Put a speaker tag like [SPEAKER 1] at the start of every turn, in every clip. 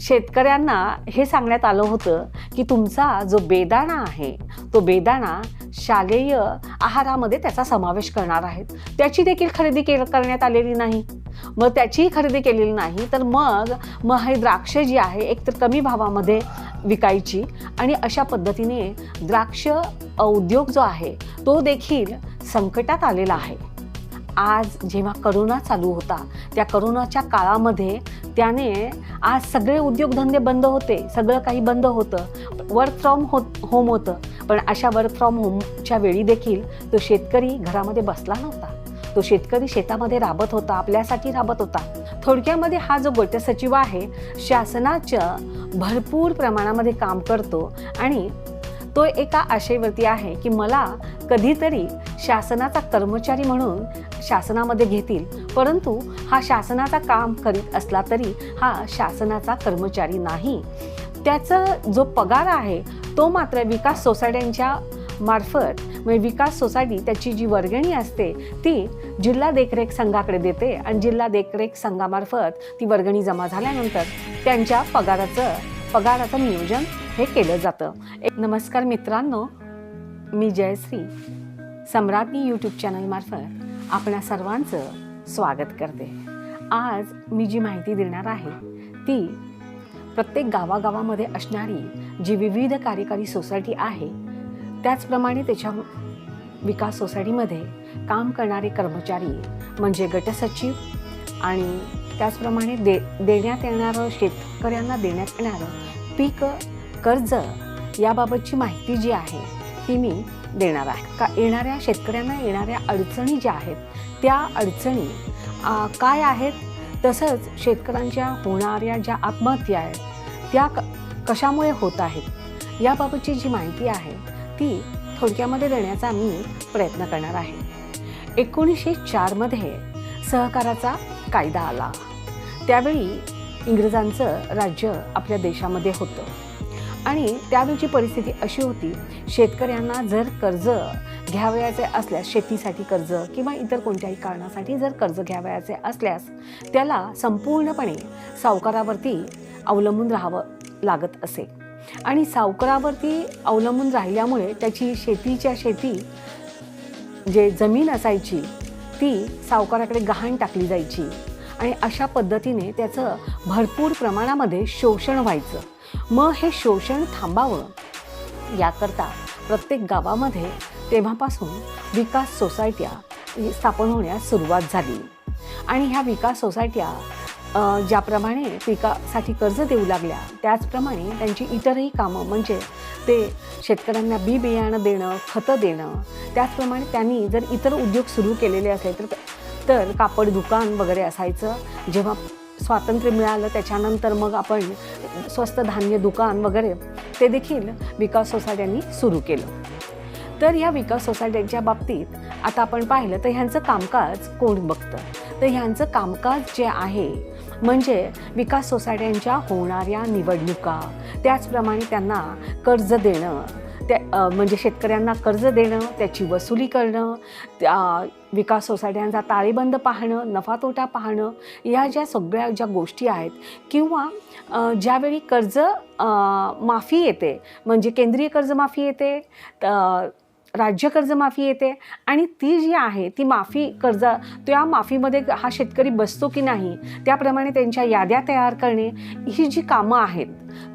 [SPEAKER 1] शेतकऱ्यांना हे सांगण्यात आलं होतं की तुमचा जो बेदाणा आहे तो बेदाणा शालेय आहारामध्ये त्याचा समावेश करणार आहेत. त्याची देखील खरेदी करण्यात आलेली नाही. मग त्याची खरेदी केलेली नाही तर मग हे द्राक्ष जी आहे एकतर कमी भावामध्ये विकायची आणि अशा पद्धतीने द्राक्ष उद्योग जो आहे तो देखील संकटात आलेला आहे. आज जेव्हा करोना चालू होता त्या करोनाच्या काळामध्ये त्याने आज सगळे उद्योगधंदे बंद होते, सगळं काही बंद होतं, वर्क फ्रॉम होम होतं. पण अशा वर्क फ्रॉम होमच्या वेळी देखील तो शेतकरी घरामध्ये बसला नव्हता. तो शेतकरी शेतामध्ये राबत होता, आपल्यासाठी राबत होता. थोडक्यामध्ये हा जो गट सचिव आहे शासनाच्या भरपूर प्रमाणामध्ये काम करतो आणि तो एका आशेवरती आहे की मला कधीतरी शासनाचा कर्मचारी म्हणून शासनामध्ये घेतील, परंतु हा शासनाचा काम करीत असला तरी हा शासनाचा कर्मचारी नाही. त्याचा जो पगार आहे तो मात्र विकास सोसायट्यांच्या मार्फत म्हणजे विकास सोसायटी त्याची जी वर्गणी असते ती जिल्हा देखरेख संघाकडे देते आणि जिल्हा देखरेख संघामार्फत ती वर्गणी जमा झाल्यानंतर त्यांच्या पगाराचं नियोजन हे केलं जातं. नमस्कार मित्रांनो, मी जयश्री सम्राज्ञी यूट्यूब चॅनलमार्फत आपणा सर्वांचं स्वागत करते. आज मी जी माहिती देणार आहे ती प्रत्येक गावागावामध्ये असणारी जी विविध कार्यकारी सोसायटी आहे त्याचप्रमाणे त्याच्या विकास सोसायटीमध्ये काम करणारे कर्मचारी म्हणजे गटसचिव आणि त्याचप्रमाणे देण्यात येणारं शेतकऱ्यांना देण्यात येणारं पीक कर्ज याबाबतची माहिती जी आहे ती मी देणार आहे. येणाऱ्या शेतकऱ्यांना येणाऱ्या अडचणी ज्या आहेत त्या अडचणी काय आहेत, तसंच शेतकऱ्यांच्या होणाऱ्या ज्या आत्महत्या आहेत त्या कशामुळे होत आहेत याबाबतची जी माहिती आहे ती थोडक्यामध्ये देण्याचा मी प्रयत्न करणार आहे. 1904 सहकाराचा कायदा आला. त्यावेळी इंग्रजांचं राज्य आपल्या देशामध्ये होतं आणि त्यावेळची परिस्थिती अशी होती, शेतकऱ्यांना जर कर्ज घ्यावयाचे असल्यास, शेतीसाठी कर्ज किंवा इतर कोणत्याही कारणासाठी जर कर्ज घ्यावयाचे असल्यास त्याला संपूर्णपणे सावकारावरती अवलंबून राहावं लागत असे आणि सावकारावरती अवलंबून राहिल्यामुळे त्याची शेती जे जमीन असायची ती सावकाराकडे गहाण टाकली जायची आणि अशा पद्धतीने त्याचं भरपूर प्रमाणामध्ये शोषण व्हायचं. मग हे शोषण थांबावं याकरता प्रत्येक गावामध्ये तेव्हापासून विकास सोसायट्या स्थापन होण्यास सुरुवात झाली आणि ह्या विकास सोसायट्या ज्याप्रमाणे पिकासाठी कर्ज देऊ लागल्या त्याचप्रमाणे त्यांची इतरही कामं म्हणजे ते शेतकऱ्यांना बी बियाणं देणं, खतं देणं, त्याचप्रमाणे त्यांनी जर इतर उद्योग सुरू केलेले असले तर कापड दुकान वगैरे असायचं. जेव्हा स्वातंत्र्य मिळालं त्याच्यानंतर मग आपण स्वस्त धान्य दुकान वगैरे ते देखील विकास सोसायट्यांनी सुरू केलं. तर या विकास सोसायट्यांच्या बाबतीत आता आपण पाहिलं तर ह्यांचं कामकाज कोण बघतं, तर ह्यांचं कामकाज जे आहे म्हणजे विकास सोसायट्यांच्या होणाऱ्या निवडणुका, त्याचप्रमाणे त्यांना कर्ज देणं, म्हणजे शेतकऱ्यांना कर्ज देणं, त्याची वसुली करणं, विकास सोसायट्यांचा ताळेबंद पाहणं, नफा तोटा पाहणं, या ज्या गोष्टी आहेत किंवा ज्यावेळी कर्ज माफी येते म्हणजे केंद्रीय कर्जमाफी येते, राज्य कर्जमाफी येते आणि ती जी आहे ती माफी कर्ज त्या माफीमध्ये हा शेतकरी बसतो की नाही त्याप्रमाणे त्यांच्या याद्या तयार करणे, ही जी कामं आहेत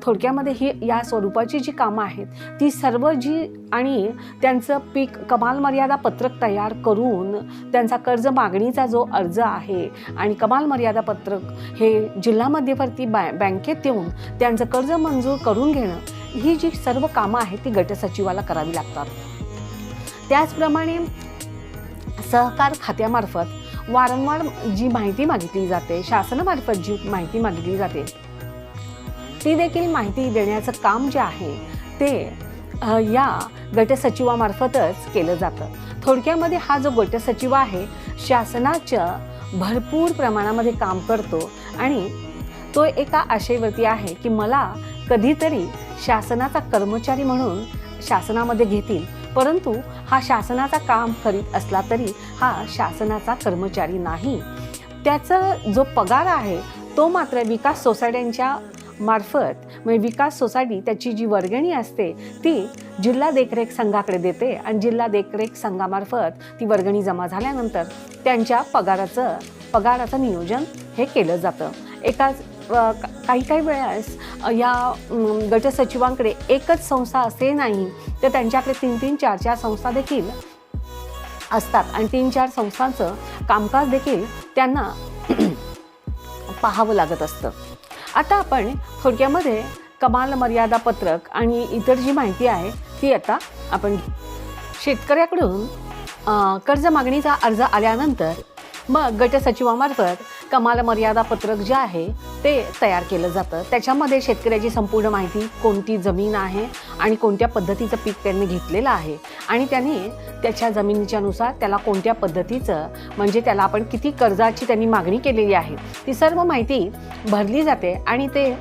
[SPEAKER 1] थोडक्यामध्ये ही या स्वरूपाची जी कामं आहेत ती सर्व जी आणि त्यांचं पीक कमाल मर्यादा पत्रक तयार करून त्यांचा कर्ज मागणीचा जो अर्ज आहे आणि कमाल मर्यादा पत्रक हे जिल्हा मध्यवर्ती बँकेत येऊन त्यांचं कर्ज मंजूर करून घेणं, ही जी सर्व कामं आहेत ती गटसचिवाला करावी लागतात. त्याचप्रमाणे सहकार खात्यामार्फत वारंवार जी माहिती मागितली जाते, शासनामार्फत जी माहिती मागितली जाते ती देखील माहिती देण्याचं काम जे आहे ते या गटसचिवामार्फतच केलं जातं. थोडक्यामध्ये हा जो गटसचिव आहे शासनाच्या भरपूर प्रमाणामध्ये काम करतो आणि तो एका आशेवरती आहे की मला कधीतरी शासनाचा कर्मचारी म्हणून शासनामध्ये घेतील, परंतु हा शासनाचा काम करीत असला तरी हा शासनाचा कर्मचारी नाही. त्याचा जो पगार आहे तो मात्र विकास सोसायट्यांच्या मार्फत म्हणजे विकास सोसायटी त्याची जी वर्गणी असते ती जिल्हा देखरेख संघाकडे देते आणि जिल्हा देखरेख संघामार्फत ती वर्गणी जमा झाल्यानंतर त्यांच्या पगाराचं नियोजन हे केलं जातं. काही वेळेस या गट सचिवांकडे एकच संस्था असे नाही तर त्यांच्याकडे 3-3, 4-4 संस्था देखील असतात आणि 3-4 संस्थांचं कामकाज देखील त्यांना पाहावं लागत असतं. आता आपण थोडक्यामध्ये कमाल मर्यादा पत्रक आणि इतर जी माहिती आहे ती आता आपण शेतकऱ्याकडून कर्ज मागणीचा अर्ज आल्यानंतर मग गट सचिवामार्फत कमाल मर्यादा पत्रक जे आहे ते तयार केलं जातं. त्याच्यामध्ये शेतकऱ्याची संपूर्ण माहिती, कोणती जमीन आहे आणि कोणत्या पद्धतीचं पीक त्यांनी घेतलेलं आहे आणि त्याने त्याच्या जमिनीच्यानुसार त्याला कोणत्या पद्धतीचं म्हणजे त्याला आपण किती कर्जाची त्यांनी मागणी केलेली आहे ती सर्व माहिती भरली जाते आणि ते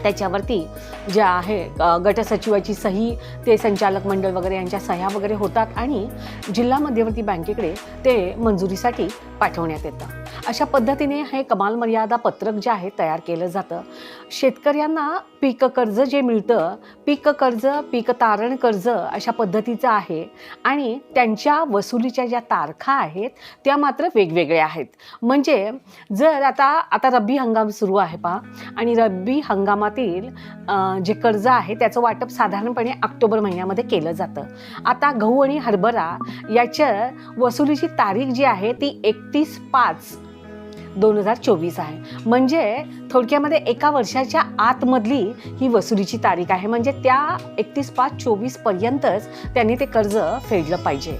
[SPEAKER 1] त्याच्यावरती जे आहे गट सचिवाची सही, ते संचालक मंडळ वगैरे यांच्या सह्या वगैरे होतात आणि जिल्हा मध्यवर्ती बँकेकडे ते मंजुरीसाठी पाठवण्यात येतं. अशा पद्धतीने हे कमाल मर्यादा पत्रक जे आहे तयार केलं जातं. शेतकऱ्यांना पीक कर्ज जे मिळतं, पीक कर्ज, पीक तारण कर्ज अशा पद्धतीचं आहे आणि त्यांच्या वसुलीच्या ज्या तारखा आहेत त्या मात्र वेगवेगळ्या आहेत. म्हणजे जर आता रब्बी हंगाम सुरू आहे पहा आणि रब्बी हंगामातील जे कर्ज आहे त्याचं वाटप साधारणपणे ऑक्टोबर महिन्यामध्ये केलं जातं. आता गहू आणि हरभरा याच्या वसुलीची तारीख जी आहे ती 31/5/2024 आहे. म्हणजे थोडक्यामध्ये एका वर्षाच्या आतमधली ही वसुलीची तारीख आहे. म्हणजे त्या 31/5/24 पर्यंतच त्यांनी ते कर्ज फेडलं पाहिजे.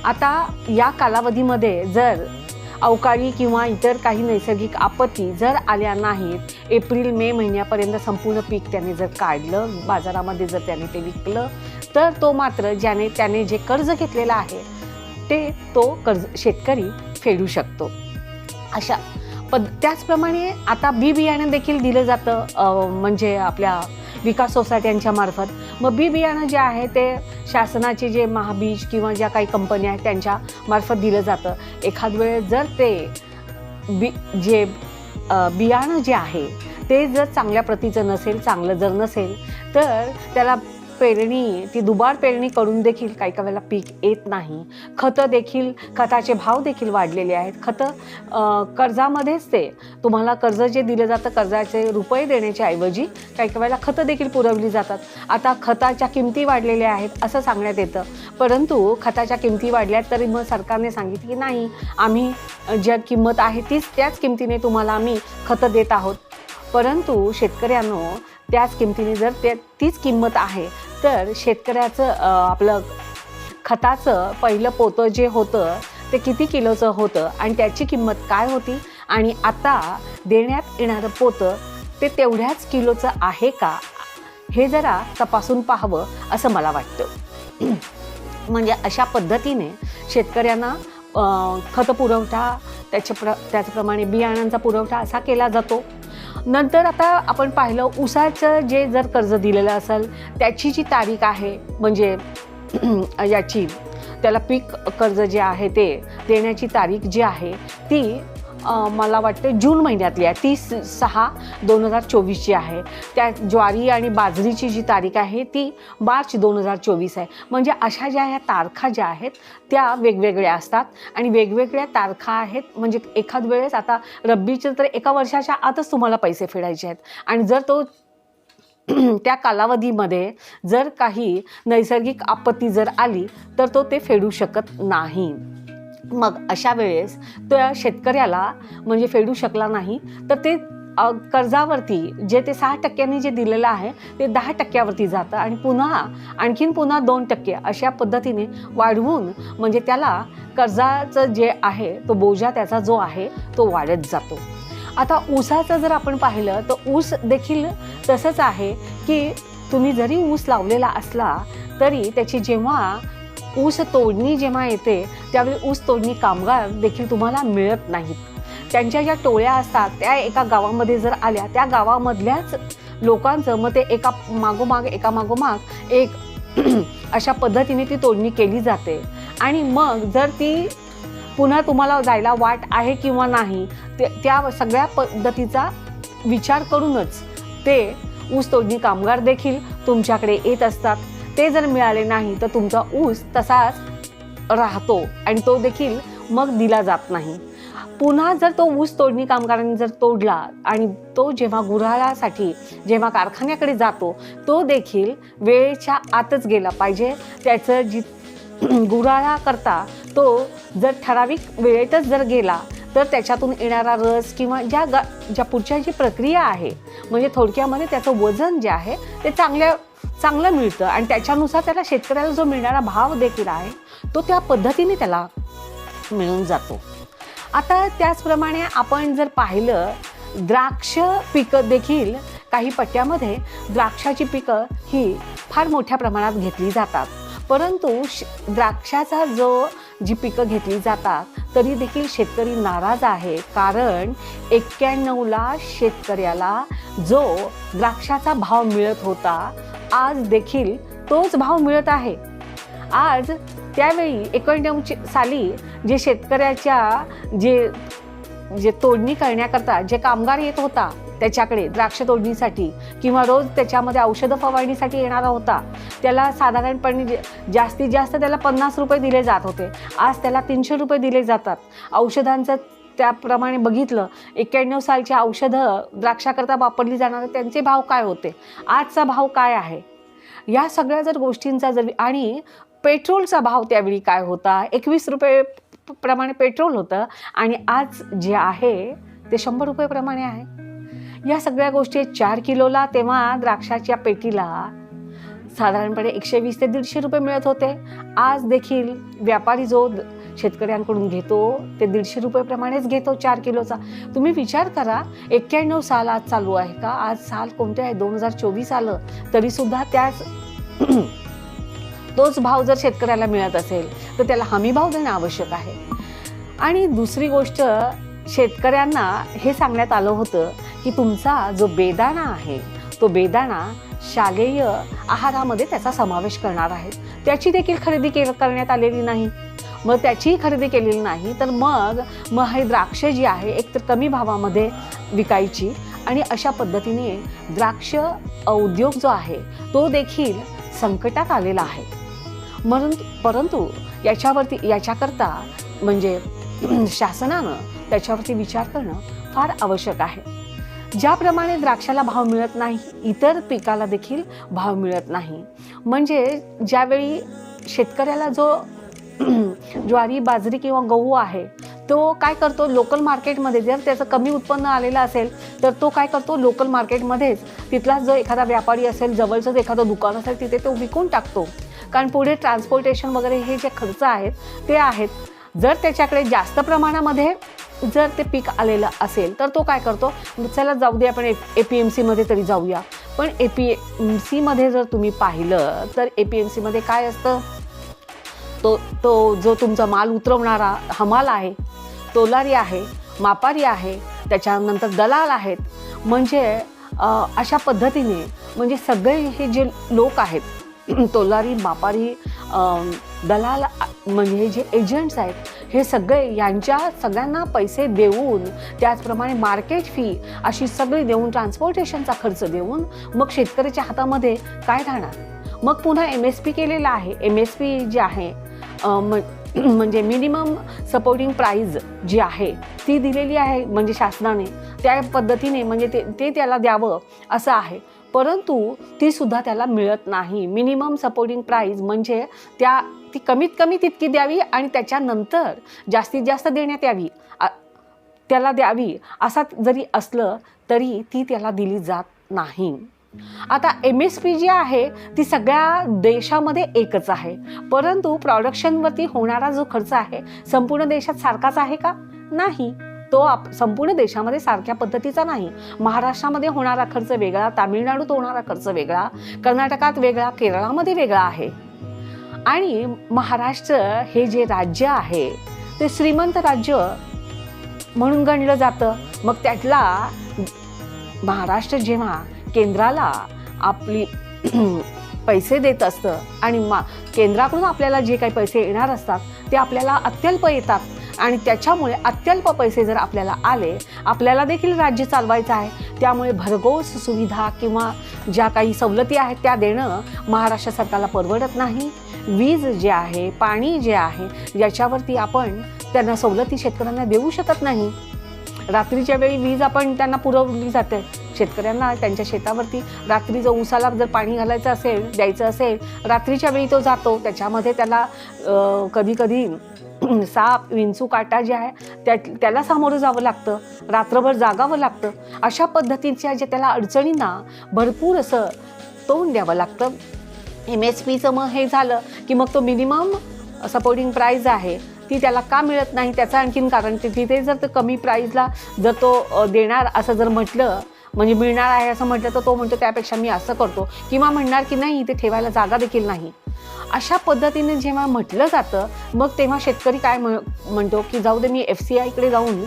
[SPEAKER 1] आता या कालावधीमध्ये जर अवकाळी किंवा इतर काही नैसर्गिक आपत्ती जर आल्या नाहीत, एप्रिल-मे महिन्यापर्यंत संपूर्ण पीक त्यांनी जर काढलं, बाजारामध्ये जर त्याने ते विकलं, तर तो मात्र त्याने जे कर्ज घेतलेलं आहे तो कर्ज शेतकरी फेडू शकतो. त्याचप्रमाणे आता बी बियाणे देखील दिलं जातं म्हणजे आपल्या विकास सोसायट्यांच्या मार्फत. मग बी बियाणं जे आहे ते शासनाचे जे महाबीज किंवा ज्या काही कंपन्या आहेत त्यांच्या मार्फत दिलं जातं. एखाद वेळेस जर ते बियाणं जे आहे ते जर चांगल्या प्रतीचं नसेल, चांगलं जर नसेल तर त्याला ती दुबार पेरणी करून देखील काही वेळेला पीक येत नाही. खताचे भाव देखील वाढलेले आहेत. कर्जामध्येच ते तुम्हाला कर्ज जे दिलं जातं, कर्जाचे रुपये देण्याच्या ऐवजी काही वेळेला खतं देखील पुरवली जातात. आता खताच्या किमती वाढलेल्या आहेत असं सांगण्यात येतं, परंतु खताच्या किमती वाढल्या तरी मग सरकारने सांगितलं की नाही, आम्ही ज्या किंमत आहे त्याच किमतीने तुम्हाला आम्ही खतं देत आहोत. परंतु शेतकऱ्यांनो त्याच किमतीने जर तीच किंमत आहे तर शेतकऱ्याचं आपलं खताचं पहिलं पोतं जे होतं ते किती किलोचं होतं आणि त्याची किंमत काय होती आणि आता देण्यात येणारं पोतं ते तेवढ्याच किलोचं आहे का हे जरा तपासून पाहावं असं मला वाटतं. म्हणजे अशा पद्धतीने शेतकऱ्यांना खत पुरवठा त्याचप्रमाणे बियाणांचा पुरवठा असा केला जातो. नंतर आता आपण पाहिलं ऊसाचं जे जर कर्ज दिलेलं असेल त्याची जी तारीख आहे म्हणजे त्याला पीक कर्ज जे आहे ते देण्याची तारीख जी आहे ती मला वाटतं जून महिन्यातली आहे, 30/6/2024 आहे. त्या ज्वारी आणि बाजरीची जी तारीख आहे ती मार्च 2024 आहे. म्हणजे अशा ह्या तारखा ज्या आहेत त्या वेगवेगळ्या असतात आणि वेगवेगळ्या तारखा आहेत. म्हणजे एखाद वेळेस आता रब्बीचे तर एका वर्षाच्या आतच तुम्हाला पैसे फेडायचे आहेत आणि जर तो त्या कालावधीमध्ये जर काही नैसर्गिक आपत्ती जर आली तर ते फेडू शकत नाही. मग अशा वेळेस त्या शेतकऱ्याला म्हणजे फेडू शकला नाही तर ते कर्जावरती जे ते 6% जे दिलेलं आहे ते 10% जातं आणि आणखीन पुन्हा 2% अशा पद्धतीने वाढवून म्हणजे त्याला कर्जाचं जे आहे तो बोजा त्याचा जो आहे तो वाढत जातो. आता ऊसाचं जर आपण पाहिलं तर ऊस देखील तसंच आहे की तुम्ही जरी ऊस लावलेला असला तरी त्याची जेव्हा ऊस तोडणी जेव्हा येते त्यावेळी ऊस तोडणी कामगार देखील तुम्हाला मिळत नाहीत. त्यांच्या ज्या टोळ्या असतात त्या एका गावामध्ये जर आल्या त्या गावामधल्याच लोकांचं मग ते एका मागोमाग एक अशा पद्धतीने ती तोडणी केली जाते आणि मग जर ती पुन्हा तुम्हाला जायला वाट आहे किंवा नाही त्या सगळ्या पद्धतीचा विचार करूनच ते ऊस तोडणी कामगार देखील तुमच्याकडे येत असतात. ते जर मिळाले नाही तर तुमचा ऊस तसाच राहतो आणि तो देखील मग दिला जात नाही. पुन्हा जर तो ऊस तोडणी कामगारांनी जर तोडला आणि तो जेव्हा गुऱ्हाळासाठी जेव्हा कारखान्याकडे जातो तो देखील वेळेच्या आतच गेला पाहिजे. त्याचं जी गुऱ्हाळा करता तो जर ठराविक वेळेतच जर गेला तर त्याच्यातून येणारा रस किंवा ज्या पुढच्या जी प्रक्रिया आहे म्हणजे थोडक्यामध्ये त्याचं वजन जे आहे ते चांगलं मिळतं आणि त्याच्यानुसार त्याला शेतकऱ्याला जो मिळणारा भाव देखील आहे तो त्या पद्धतीने त्याला मिळून जातो. आता त्याचप्रमाणे आपण जर पाहिलं द्राक्ष पिकं देखील काही पट्ट्यामध्ये द्राक्षाची पिकं ही फार मोठ्या प्रमाणात घेतली जातात. परंतु द्राक्षाचा जी पिकं घेतली जातात तरी देखील शेतकरी नाराज आहे. कारण 91ला शेतकऱ्याला जो द्राक्षाचा भाव मिळत होता आज देखील तोच भाव मिळत आहे. आज त्यावेळी 91 साली जे शेतकऱ्याच्या जे तोडणी करण्याकरता जे कामगार येत होता त्याच्याकडे द्राक्ष तोडणीसाठी किंवा रोज त्याच्यामध्ये औषधं फवारणीसाठी येणारा होता त्याला साधारणपणे जास्तीत जास्त त्याला 50 रुपये दिले जात होते. आज त्याला 300 रुपये दिले जातात. औषधांचं त्याप्रमाणे बघितलं 91 सालची औषधं द्राक्षाकरता वापरली जाणारे त्यांचे भाव काय होते, आजचा भाव काय आहे, या सगळ्या जर गोष्टींचा जर आणि पेट्रोलचा भाव त्यावेळी काय होता 21 रुपये प्रमाणे पेट्रोल होतं आणि आज जे आहे ते 100 रुपये प्रमाणे आहे. या सगळ्या गोष्टी 4 किलोला तेव्हा द्राक्षाच्या पेटीला साधारणपणे 120 ते 150 रुपये मिळत होते. आज देखील व्यापारी जो शेतकऱ्यांकडून घेतो ते 150 रुपये प्रमाणेच घेतो 4 किलोचा. तुम्ही विचार करा 91 साल आज चालू आहे का, आज साल कोणते आहे 2024 आलं तरीसुद्धा तोच भाव जर शेतकऱ्याला मिळत असेल तर त्याला हमी भाव देणं आवश्यक आहे. आणि दुसरी गोष्ट शेतकऱ्यांना हे सांगण्यात आलं होतं की तुमचा जो बेदाणा आहे तो बेदाणा शालेय आहारामध्ये त्याचा समावेश करणार आहे. त्याची देखील खरेदी करण्यात आलेली नाही. मग त्याची खरेदी केलेली नाही तर मग हे द्राक्ष जी आहे एकतर कमी भावामध्ये विकायची आणि अशा पद्धतीने द्राक्ष उद्योग जो आहे तो देखील संकटात आलेला आहे. परंतु याच्याकरता म्हणजे शासनानं त्याच्यावरती विचार करणं फार आवश्यक आहे. ज्याप्रमाणे द्राक्षाला भाव मिळत नाही इतर पिकाला देखील भाव मिळत नाही. म्हणजे ज्यावेळी शेतकऱ्याला जो ज्वारी बाजरी किंवा गहू आहे तो काय करतो लोकल मार्केटमध्ये जर त्याचं कमी उत्पन्न आलेलं असेल तर तो काय करतो लोकल मार्केटमध्येच तिथला जो एखादा व्यापारी असेल जवळचंच एखादं दुकान असेल तिथे तो विकून टाकतो. कारण पुढे ट्रान्सपोर्टेशन वगैरे हे जे खर्च आहेत ते आहेत. जर त्याच्याकडे जास्त प्रमाणामध्ये जर ते पीक आलेलं असेल तर तो काय करतो चला जाऊ दे आपण APMCमध्ये तरी जाऊया. पण APMCमध्ये जर तुम्ही पाहिलं तर APMCमध्ये काय असतं तो जो तुमचा माल उतरवणारा हमाल आहे, तोलारी आहे, मापारी आहे, त्याच्यानंतर दलाल आहेत. म्हणजे अशा पद्धतीने म्हणजे सगळे हे जे लोक आहेत तोलारी मापारी दलाल म्हणजे जे एजंट्स आहेत हे सगळे यांच्या सगळ्यांना पैसे देऊन त्याचप्रमाणे मार्केट फी अशी सगळी देऊन ट्रान्सपोर्टेशनचा खर्च देऊन मग शेतकऱ्याच्या हातामध्ये काय राहणार. मग पुन्हा MSP केलेला आहे. MSP जे आहे म्हणजे मिनिमम सपोर्टिंग प्राईज जी आहे ती दिलेली आहे म्हणजे शासनाने त्या पद्धतीने म्हणजे ते त्याला द्यावं असं आहे. परंतु ती सुद्धा त्याला मिळत नाही. मिनिमम सपोर्टिंग प्राईज म्हणजे ती कमीत कमी तितकी द्यावी आणि त्याच्यानंतर जास्तीत जास्त देण्यात यावी त्याला द्यावी असा जरी असलं तरी ती त्याला दिली जात नाही. आता MSP जी आहे ती सगळ्या देशामध्ये एकच आहे. परंतु प्रोडक्शनवरती होणारा जो खर्च आहे संपूर्ण देशात सारखाच आहे का, नाही. तो संपूर्ण देशामध्ये सारख्या पद्धतीचा नाही. महाराष्ट्रामध्ये होणारा खर्च वेगळा, तामिळनाडूत होणारा खर्च वेगळा, कर्नाटकात वेगळा, केरळामध्ये वेगळा आहे. आणि महाराष्ट्र हे जे राज्य आहे ते श्रीमंत राज्य म्हणून गणलं जातं. मग त्यातला महाराष्ट्र जेव्हा केंद्राला आपली पैसे देत असतं आणि केंद्राकडून आपल्याला जे काही पैसे येणार असतात ते आपल्याला अत्यल्प येतात आणि त्याच्यामुळे अत्यल्प पैसे जर आपल्याला आले, आपल्याला देखील राज्य चालवायचं आहे, त्यामुळे भरघोस सुविधा किंवा ज्या काही सवलती आहेत त्या देणं महाराष्ट्र सरकारला परवडत नाही. वीज जे आहे, पाणी जे आहे, याच्यावरती आपण त्यांना सवलती शेतकऱ्यांना देऊ शकत नाही. रात्रीच्या वेळी वीज आपण त्यांना पुरवली जाते. शेतकऱ्यांना त्यांच्या शेतावरती रात्री जर ऊसाला जर पाणी घालायचं असेल, द्यायचं असेल, रात्रीच्या वेळी तो जातो. त्याच्यामध्ये त्याला कधी कधी साप, विंचू, काटा जे आहे त्याला सामोरं जावं लागतं, रात्रभर जागावं लागतं. अशा पद्धतीच्या जे त्याला अडचणींना भरपूर असं तोंड द्यावं लागतं. MSPचं मग हे झालं की मग तो मिनिमम सपोर्टिंग प्राईज आहे ती त्याला का मिळत नाही, त्याचं आणखीन कारण तिथे जर कमी प्राईजला जर तो देणार असं जर म्हटलं, म्हणजे मिळणार आहे असं म्हटलं, तर तो म्हणतो त्यापेक्षा मी असं करतो, किंवा म्हणणार की नाही इथे ठेवायला जागा देखील नाही. अशा पद्धतीने जेव्हा म्हटलं जातं मग तेव्हा शेतकरी काय म्हणतो की जाऊ दे, मी FCIकडे जाऊन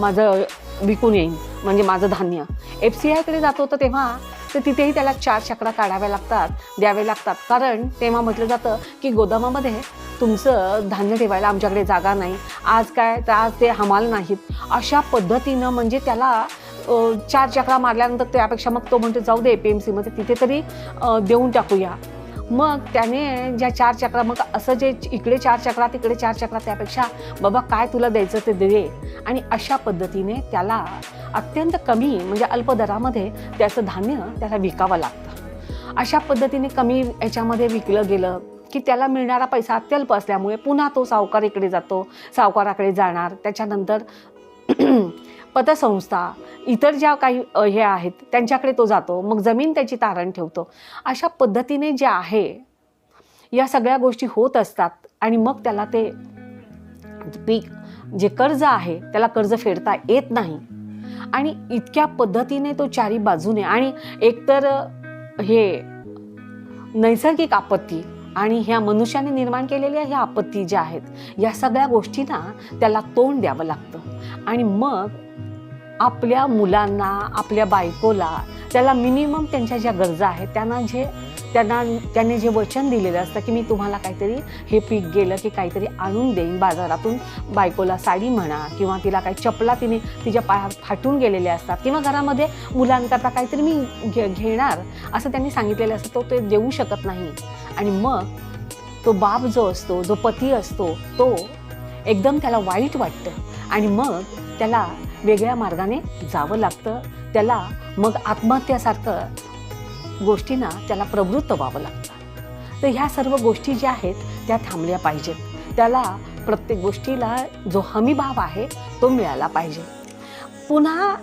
[SPEAKER 1] माझं विकून येईन, म्हणजे माझं धान्य. FCIकडे जातो तर तेव्हा तर तिथेही त्याला 4 चक्रा काढाव्या लागतात, द्यावे लागतात. कारण तेव्हा म्हटलं जातं की गोदामामध्ये तुमचं धान्य ठेवायला आमच्याकडे जागा नाही, आज काय तर आज ते हमाल नाहीत. अशा पद्धतीनं म्हणजे त्याला 4 चक्रा मारल्यानंतर त्यापेक्षा मग तो म्हणतो जाऊ दे APMCमध्ये तिथे तरी देऊन टाकूया. मग त्याने ज्या 4 चक्रा, मग असं जे इकडे 4 चक्रा तिकडे 4 चक्रा, त्यापेक्षा बाबा काय तुला द्यायचं ते दे. आणि अशा पद्धतीने त्याला अत्यंत कमी म्हणजे अल्प दरामध्ये त्याचं धान्य त्याला विकावं लागतं. अशा पद्धतीने कमी याच्यामध्ये विकलं गेलं की त्याला मिळणारा पैसा अत्यल्प असल्यामुळे पुन्हा तो सावकारीकडे जातो, सावकाराकडे जाणार. त्याच्यानंतर पतसंस्था, इतर ज्या काही हे आहेत त्यांच्याकडे तो जातो, मग जमीन त्याची तारण ठेवतो. अशा पद्धतीने जे आहे या सगळ्या गोष्टी होत असतात. आणि मग त्याला ते पीक जे कर्ज आहे त्याला कर्ज फेडता येत नाही. आणि इतक्या पद्धतीने तो चारी बाजूने, आणि एकतर हे नैसर्गिक आपत्ती आणि ह्या मनुष्याने निर्माण केलेल्या ह्या आपत्ती ज्या आहेत, या सगळ्या गोष्टींना त्याला तोंड द्यावं लागतं. आणि मग आपल्या मुलांना, आपल्या बायकोला, त्याला मिनिमम त्यांच्या ज्या गरजा आहेत त्याने जे वचन दिलेलं असतं की मी तुम्हाला काहीतरी हे पीक गेलं की काहीतरी आणून देईन बाजारातून, बायकोला साडी म्हणा किंवा तिला काही चपला तिच्या पायात फाटून गेलेल्या असतात, किंवा घरामध्ये मुलांकरता काहीतरी मी घेणार असं त्यांनी सांगितलेलं असतं, तो ते देऊ शकत नाही. आणि मग तो बाप जो असतो, जो पती असतो, तो एकदम त्याला वाईट वाटतं आणि मग त्याला वेगळ्या मार्गाने जावं लागतं. त्याला मग आत्महत्यासारखं गोष्टींना त्याला प्रवृत्त व्हावं लागतं. तर ह्या सर्व गोष्टी ज्या आहेत त्या थांबल्या पाहिजेत. त्याला प्रत्येक गोष्टीला जो हमीभाव आहे तो मिळाला पाहिजे. पुन्हा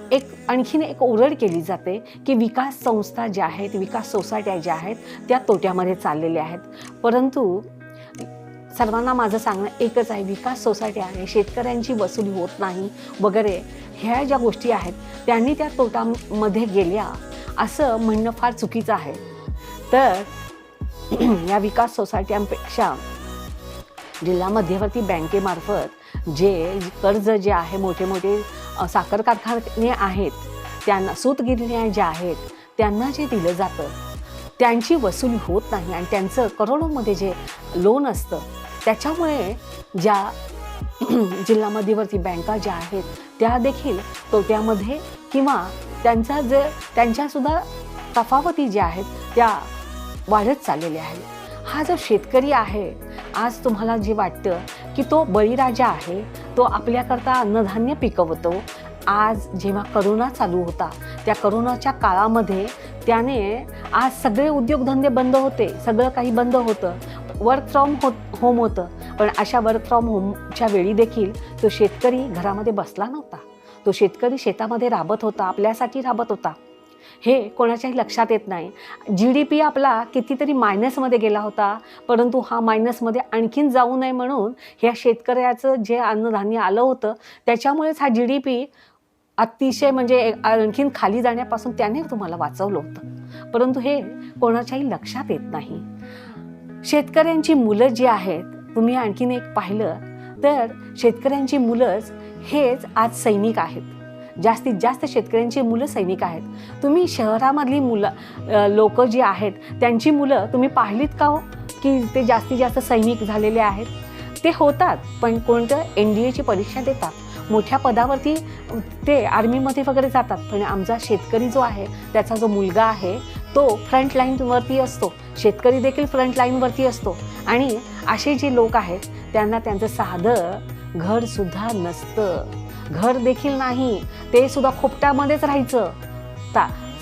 [SPEAKER 1] आणखीन एक ओरड केली जाते की विकास संस्था ज्या आहेत, विकास सोसायट्या ज्या आहेत त्या तोट्यामध्ये चाललेल्या आहेत. परंतु सर्वांना माझं सांगणं एकच आहे, विकास सोसायटी आहे, शेतकऱ्यांची वसुली होत नाही वगैरे, ह्या ज्या गोष्टी आहेत त्यांनी त्या तोटामध्ये गेल्या असं म्हणणं फार चुकीचं आहे. तर या विकास सोसायट्यांपेक्षा जिल्हा मध्यवर्ती बँकेमार्फत जे कर्ज जे आहे, मोठे मोठे साखर कारखाने आहेत त्यांना, सूतगिरण्या ज्या आहेत त्यांना जे दिलं जातं त्यांची वसुली होत नाही. आणि त्यांचं करोडोमध्ये जे लोन असतं त्याच्यामुळे ज्या जिल्हा मध्यवर्ती बँका ज्या आहेत त्या देखील तोट्यामध्ये, किंवा त्यांच्यासुद्धा तफावती ज्या आहेत त्या वाढत चाललेल्या आहेत. हा जो शेतकरी आहे, आज तुम्हाला जे वाटतं की तो बळीराजा आहे, तो आपल्याकरता अन्नधान्य पिकवतो. आज जेव्हा करोना चालू होता त्या करोनाच्या काळामध्ये त्याने आज सगळे उद्योगधंदे बंद होते, सगळं काही बंद होतं, वर्क फ्रॉम होम होतं. पण अशा वर्क फ्रॉम होमच्या वेळी देखील तो शेतकरी घरामध्ये बसला नव्हता. तो शेतकरी शेतामध्ये राबत होता, आपल्यासाठी राबत होता. हे कोणाच्याही लक्षात येत नाही. GDP आपला कितीतरी मायनसमध्ये गेला होता, परंतु हा मायनसमध्ये आणखीन जाऊ नये म्हणून ह्या शेतकऱ्याचं जे अन्नधान्य आलं होतं त्याच्यामुळेच हा GDP अतिशय म्हणजे आणखीन खाली जाण्यापासून त्याने तुम्हाला वाचवलं होतं. परंतु हे कोणाच्याही लक्षात येत नाही. शेतकऱ्यांची मुलं जी आहेत, तुम्ही आणखीन एक पाहिलं तर शेतकऱ्यांची मुलंच हेच आज सैनिक आहेत. जास्तीत जास्त शेतकऱ्यांची मुलं सैनिक आहेत. तुम्ही शहरामधली लोक जी आहेत त्यांची मुलं तुम्ही पाहिलीत का हो की ते जास्तीत जास्त सैनिक झालेले आहेत? ते होतात, पण कोणतं NDAची परीक्षा देतात, मोठ्या पदावरती ते आर्मीमध्ये वगैरे जातात, पण आमचा शेतकरी जो आहे त्याचा जो मुलगा आहे तो फ्रंट लाईनवरती असतो, शेतकरी देखील फ्रंट लाईनवरती असतो. आणि असे जे लोक आहेत त्यांना त्यांचं साधं घरसुद्धा नसतं, घर देखील नाही, ते सुद्धा खोपट्यामध्येच राहायचं,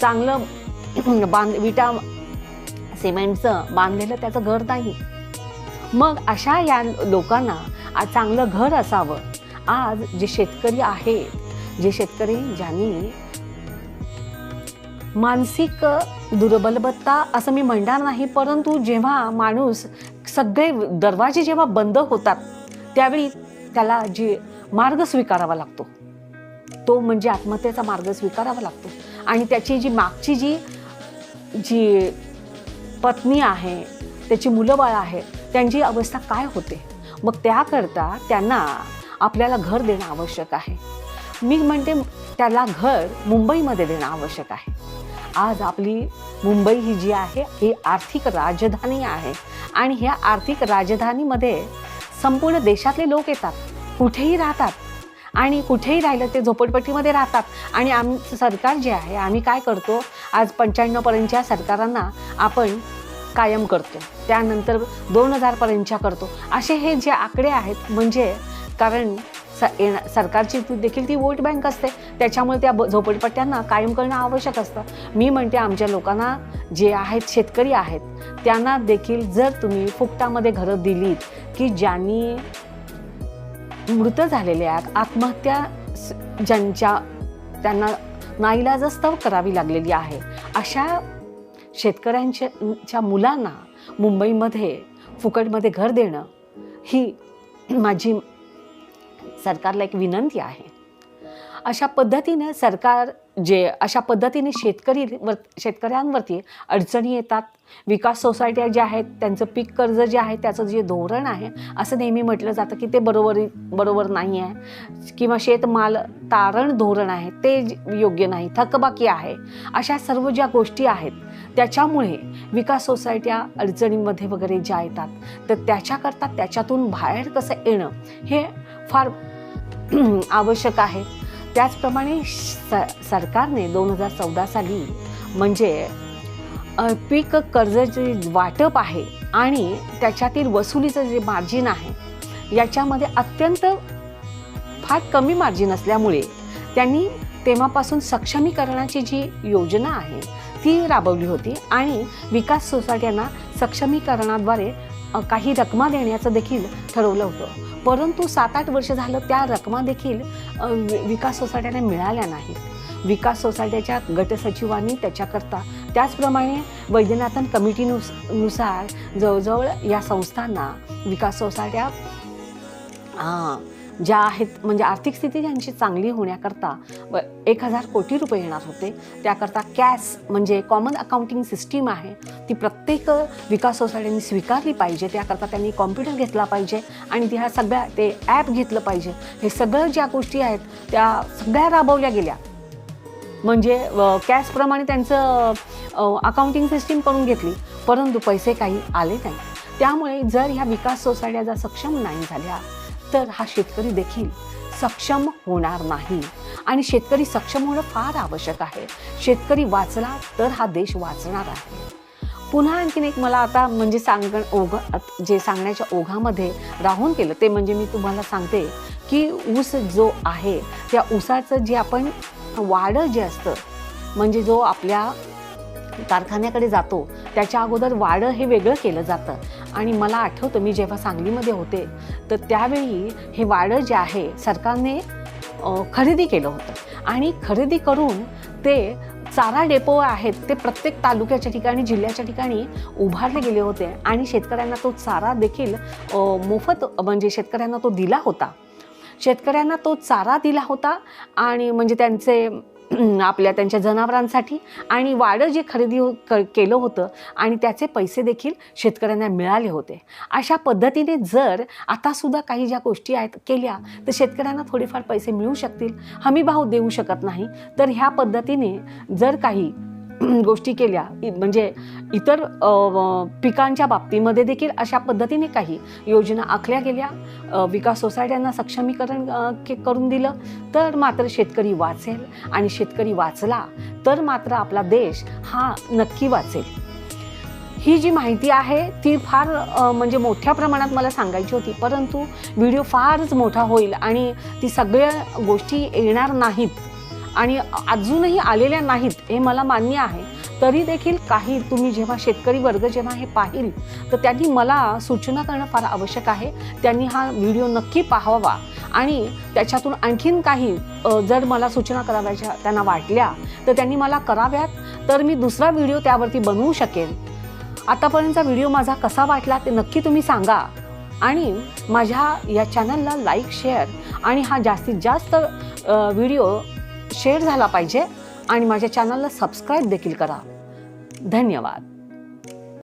[SPEAKER 1] चांगलं विटा सिमेंटचं बांधलेलं त्याचं घर नाही. मग अशा या लोकांना आज चांगलं घर असावं. आज जे शेतकरी आहेत, जे शेतकरी ज्यांनी मानसिक दुर्बलता असं मी म्हणणार नाही, परंतु जेव्हा माणूस सगळे दरवाजे जेव्हा बंद होतात त्यावेळी त्याला जे मार्ग स्वीकारावा लागतो तो म्हणजे आत्महत्येचा मार्ग स्वीकारावा लागतो. आणि त्याची जी मागची जी पत्नी आहे, त्याची मुलं बाळ आहेत, त्यांची अवस्था काय होते. मग त्याकरता त्यांना आपल्याला घर देणं आवश्यक आहे. मी म्हणते त्याला घर मुंबईमध्ये देणं आवश्यक आहे. आज आपली मुंबई ही जी आहे ही आर्थिक राजधानी आहे आणि ह्या आर्थिक राजधानीमध्ये संपूर्ण देशातले लोक येतात, कुठेही राहतात आणि कुठेही राहिलं ते झोपडपट्टीमध्ये राहतात. आणि आमचं सरकार जे आहे, आम्ही काय करतो, आज 95पर्यंतच्या सरकारांना आपण कायम करतो, त्यानंतर 2000पर्यंतच्या करतो. असे हे जे आकडे आहेत, म्हणजे कारण सरकारची देखील ती वोट बँक असते, त्याच्यामुळे त्या झोपडपट्ट्यांना कायम करणं आवश्यक असतं. मी म्हणते आमच्या लोकांना जे आहेत, शेतकरी आहेत, त्यांना देखील जर तुम्ही फुकटामध्ये घरं दिलीत, की ज्यांनी मृत झालेले आहेत, आत्महत्या त्यांना नाईलाजास्तव करावी लागलेली आहे, अशा शेतकऱ्यांच्या मुलांना मुंबईमध्ये फुकटमध्ये घर देणं ही माझी सरकारला एक विनंती आहे. अशा पद्धतीने अशा पद्धतीने शेतकऱ्यांवरती अडचणी येतात. विकास सोसायट्या ज्या आहेत त्यांचं पीक कर्ज जे आहे त्याचं जे धोरण आहे, असं नेहमी म्हटलं जातं की ते बरोबर नाही आहे, किंवा शेतमाल तारण धोरण आहे ते योग्य नाही, थकबाकी आहे. अशा सर्व ज्या गोष्टी आहेत त्याच्यामुळे विकास सोसायट्या अडचणींमध्ये वगैरे ज्या येतात, तर त्याच्यातून बाहेर कसं येणं हे फार आवश्यक आहे. त्याचप्रमाणे सरकारने 2014 साली म्हणजे पीक कर्ज जे वाटप आहे आणि त्याच्यातील वसुलीचं जे मार्जिन आहे याच्यामध्ये अत्यंत फार कमी मार्जिन असल्यामुळे त्यांनी तेव्हापासून सक्षमीकरणाची जी योजना आहे ती राबवली होती आणि विकास सोसायट्यांना सक्षमीकरणाद्वारे काही रकमा देण्याचं देखील ठरवलं होतं. परंतु 7-8 वर्ष झालं त्या रकमा देखील विकास सोसायट्यांना मिळाल्या नाहीत. विकास सोसायट्याच्या गटसचिवांनी त्याच्याकरता, त्याचप्रमाणे वैद्यनाथन कमिटीनुसार जवळजवळ या संस्थांना विकास सोसायट्या ज्या आहेत, म्हणजे आर्थिक स्थिती त्यांची चांगली होण्याकरता 1000 कोटी रुपये येणार होते. त्याकरता कॅश म्हणजे कॉमन अकाउंटिंग सिस्टीम आहे ती प्रत्येक विकास सोसायटीने स्वीकारली पाहिजे. त्याकरता त्यांनी कॉम्प्युटर घेतला पाहिजे आणि ह्या सगळ्या ते ॲप घेतलं पाहिजे. हे सगळं ज्या गोष्टी आहेत त्या सगळ्या राबवल्या गेल्या, म्हणजे कॅशप्रमाणे त्यांचं अकाउंटिंग सिस्टीम करून घेतली, परंतु पैसे काही आले नाही. त्यामुळे जर ह्या विकास सोसायट्या जर सक्षम नाही झाल्या तर हा शेतकरी देखील सक्षम होणार नाही. आणि शेतकरी सक्षम होणं फार आवश्यक आहे. शेतकरी वाचला तर हा देश वाचणार आहे. पुन्हा आणखीन एक मला आता म्हणजे सांगण्याच्या ओघामध्ये राहून केलं ते म्हणजे मी तुम्हाला सांगते की ऊस जो आहे त्या ऊसाचं जे आपण वाढं जे असतं, म्हणजे जो आपल्या कारखान्याकडे जातो त्याच्या अगोदर वाढं हे वेगळं केलं जातं. आणि मला आठवतं मी जेव्हा सांगलीमध्ये होते तर त्यावेळी हे वाढं जे आहे सरकारने खरेदी केलं होतं आणि खरेदी करून ते चारा डेपो आहेत ते प्रत्येक तालुक्याच्या ठिकाणी, जिल्ह्याच्या ठिकाणी उभारले गेले होते आणि शेतकऱ्यांना तो चारा देखील मोफत म्हणजे शेतकऱ्यांना तो दिला होता. शेतकऱ्यांना तो चारा दिला होता आणि म्हणजे त्यांच्या जनावरांसाठी, आणि वाढं जे खरेदी केलं होतं आणि त्याचे पैसे देखील शेतकऱ्यांना मिळाले होते. अशा पद्धतीने जर आतासुद्धा काही ज्या गोष्टी आहेत केल्या तर शेतकऱ्यांना थोडेफार पैसे मिळू शकतील. हमी भाव देऊ शकत नाही तर ह्या पद्धतीने जर काही गोष्टी केल्या, म्हणजे इतर पिकांच्या बाबतीमध्ये देखील अशा पद्धतीने काही योजना आखल्या गेल्या, विकास सोसायट्यांना सक्षमीकरण करून दिलं, तर मात्र शेतकरी वाचेल. आणि शेतकरी वाचला तर मात्र आपला देश हा नक्की वाचेल. ही जी माहिती आहे ती फार म्हणजे मोठ्या प्रमाणात मला सांगायची होती, परंतु व्हिडिओ फारच मोठा होईल आणि ती सगळ्या गोष्टी येणार नाहीत आणि अजूनही आलेल्या नाहीत हे मला मान्य आहे. तरी देखील काही तुम्ही जेव्हा शेतकरी वर्ग जेव्हा हे पाहिल तर त्यांनी मला सूचना करणं फार आवश्यक आहे. त्यांनी हा व्हिडिओ नक्की पाहावा आणि त्याच्यातून आणखीन काही जर मला सूचना कराव्याच्या त्यांना वाटल्या तर त्यांनी मला कराव्यात, तर मी दुसरा व्हिडिओ त्यावरती बनवू शकेन. आतापर्यंतचा व्हिडिओ माझा कसा वाटला ते नक्की तुम्ही सांगा आणि माझ्या या चॅनलला लाईक, शेअर आणि हा जास्तीत जास्त व्हिडिओ शेअर झाला पाहिजे आणि माझ्या चॅनलला सबस्क्राईब देखील करा. धन्यवाद.